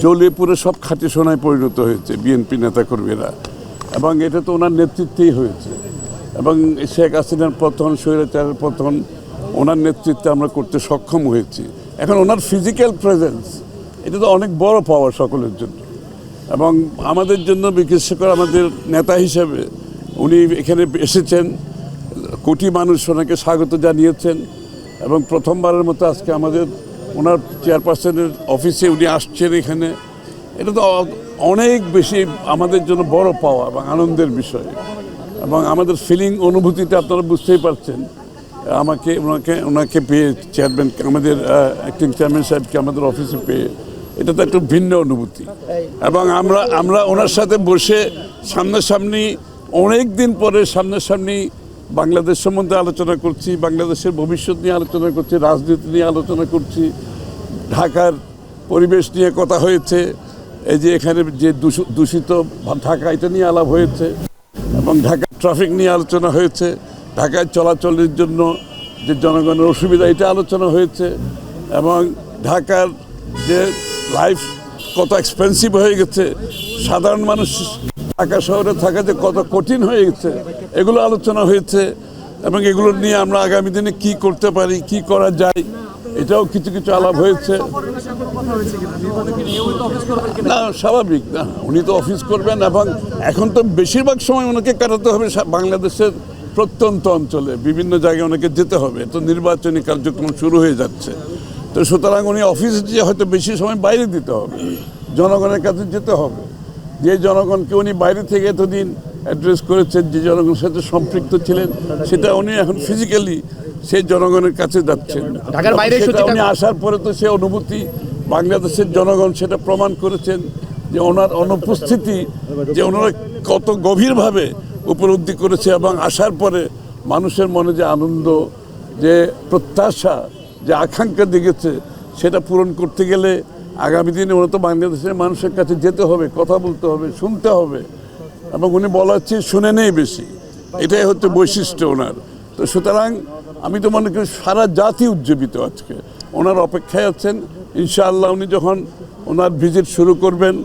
জ্বলে পুরে সব খাঁটি সোনায় পরিণত হয়েছে বিএনপি নেতাকর্মীরা, এবং এটা তো ওনার নেতৃত্বেই হয়েছে। এবং শেখ হাসিনার পতন, স্বৈরাচারের পতন ওনার নেতৃত্বে আমরা করতে সক্ষম হয়েছি। এখন ওনার ফিজিক্যাল প্রেজেন্স এটা তো অনেক বড় পাওয়ার সকলের জন্য, এবং আমাদের জন্য বিশেষ করে আমাদের নেতা হিসেবে উনি এখানে এসেছেন, কোটি মানুষ ওনাকে স্বাগত জানিয়েছেন, এবং প্রথমবারের মতো আজকে আমাদের ওনার চেয়ারপারসনের অফিসে উনি আসছেন এখানে। এটা তো অনেক বেশি আমাদের জন্য বড় পাওয়া এবং আনন্দের বিষয়, এবং আমাদের ফিলিং অনুভূতিটা আপনারা বুঝতেই পারছেন। ওনাকে পেয়ে চেয়ারম্যান, আমাদের অ্যাক্টিং চেয়ারম্যান সাহেবকে আমাদের অফিসে পেয়ে এটা তো একটা ভিন্ন অনুভূতি। এবং আমরা ওনার সাথে বসে সামনাসামনি অনেক দিন পরে সামনাসামনি বাংলাদেশ সম্বন্ধে আলোচনা করছি, বাংলাদেশের ভবিষ্যৎ নিয়ে আলোচনা করছি, রাজনীতি নিয়ে আলোচনা করছি, ঢাকার পরিবেশ নিয়ে কথা হয়েছে, এই যে এখানে যে দূষিত ঢাকা এটা নিয়ে আলাপ হয়েছে, এবং ঢাকার ট্রাফিক নিয়ে আলোচনা হয়েছে, ঢাকায় চলাচলের জন্য যে জনগণের অসুবিধা এটা আলোচনা হয়েছে, এবং ঢাকার যে লাইফ কত এক্সপেন্সিভ হয়ে গেছে, সাধারণ মানুষ ঢাকা শহরে থাকা যে কত কঠিন হয়ে গেছে এগুলো আলোচনা হয়েছে। এবং এগুলো নিয়ে আমরা আগামী দিনে কি করতে পারি, কি করা যায়, এটাও কিছু কিছু আলাপ হয়েছে। না, স্বাভাবিক না, উনি তো অফিস করবেন, এবং এখন তো বেশিরভাগ সময় ওনাকে কাটাতে হবে বাংলাদেশের প্রত্যন্ত অঞ্চলে, বিভিন্ন জায়গায় ওনাকে যেতে হবে, তো নির্বাচনী কার্যক্রম শুরু হয়ে যাচ্ছে। তো সুতরাং উনি অফিসে যে হয়তো বেশি সময় বাইরে দিতে হবে, জনগণের কাছে যেতে হবে। যে জনগণকে উনি বাইরে থেকে এতদিন অ্যাড্রেস করেছেন, যে জনগণের সাথে সম্পৃক্ত ছিলেন, সেটা উনি এখন ফিজিক্যালি সেই জনগণের কাছে যাচ্ছেন। উনি আসার পরে তো সে অনুভূতি বাংলাদেশের জনগণ সেটা প্রমাণ করেছেন যে ওনার অনুপস্থিতি যে ওনারা কত গভীরভাবে উপলব্ধি করেছে, এবং আসার পরে মানুষের মনে যে আনন্দ, যে প্রত্যাশা, যে আকাঙ্ক্ষা দেখেছে, সেটা পূরণ করতে গেলে আগামী দিনে ওরা তো বাংলাদেশের মানুষের কাছে যেতে হবে, কথা বলতে হবে, শুনতে হবে, এবং উনি বলার চেয়ে শুনে নেই বেশি, এটাই হচ্ছে বৈশিষ্ট্য ওনার। তো সুতরাং আমি তো মনে করি সারা জাতি উজ্জীবিত আজকে ওনার অপেক্ষায় আছেন। ইনশাআল্লাহ উনি যখন ওনার ভিজিট শুরু করবেন,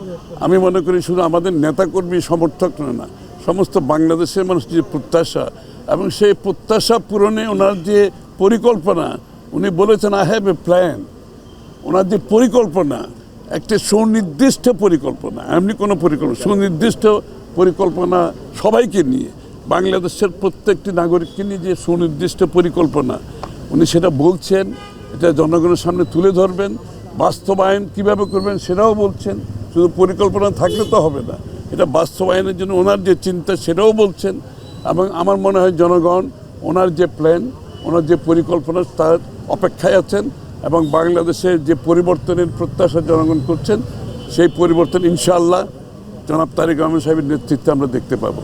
আমি মনে করি শুধু আমাদের নেতাকর্মী সমর্থক না, সমস্ত বাংলাদেশের মানুষের যে প্রত্যাশা, এবং সেই প্রত্যাশা পূরণে ওনার যে পরিকল্পনা, উনি বলেছেন আই হ্যাভ এ প্ল্যান। ওনার যে পরিকল্পনা, একটা সুনির্দিষ্ট পরিকল্পনা, এমনি কোনো পরিকল্পনা, সুনির্দিষ্ট পরিকল্পনা সবাইকে নিয়ে, বাংলাদেশের প্রত্যেকটি নাগরিককে নিয়ে যে সুনির্দিষ্ট পরিকল্পনা, উনি সেটা বলছেন, এটা জনগণের সামনে তুলে ধরবেন, বাস্তবায়ন কিভাবে করবেন সেটাও বলছেন। শুধু পরিকল্পনা থাকলে তো হবে না, এটা বাস্তবায়নের জন্য ওনার যে চিন্তা সেটাও বলছেন। এবং আমার মনে হয় জনগণ ওনার যে প্ল্যান, ওনার যে পরিকল্পনা তার অপেক্ষায় আছেন, এবং বাংলাদেশের যে পরিবর্তনের প্রত্যাশা জনগণ করছেন, সেই পরিবর্তন ইনশাআল্লাহ জনাব তারেক রহমান সাহেবের নেতৃত্বে আমরা দেখতে পাবো।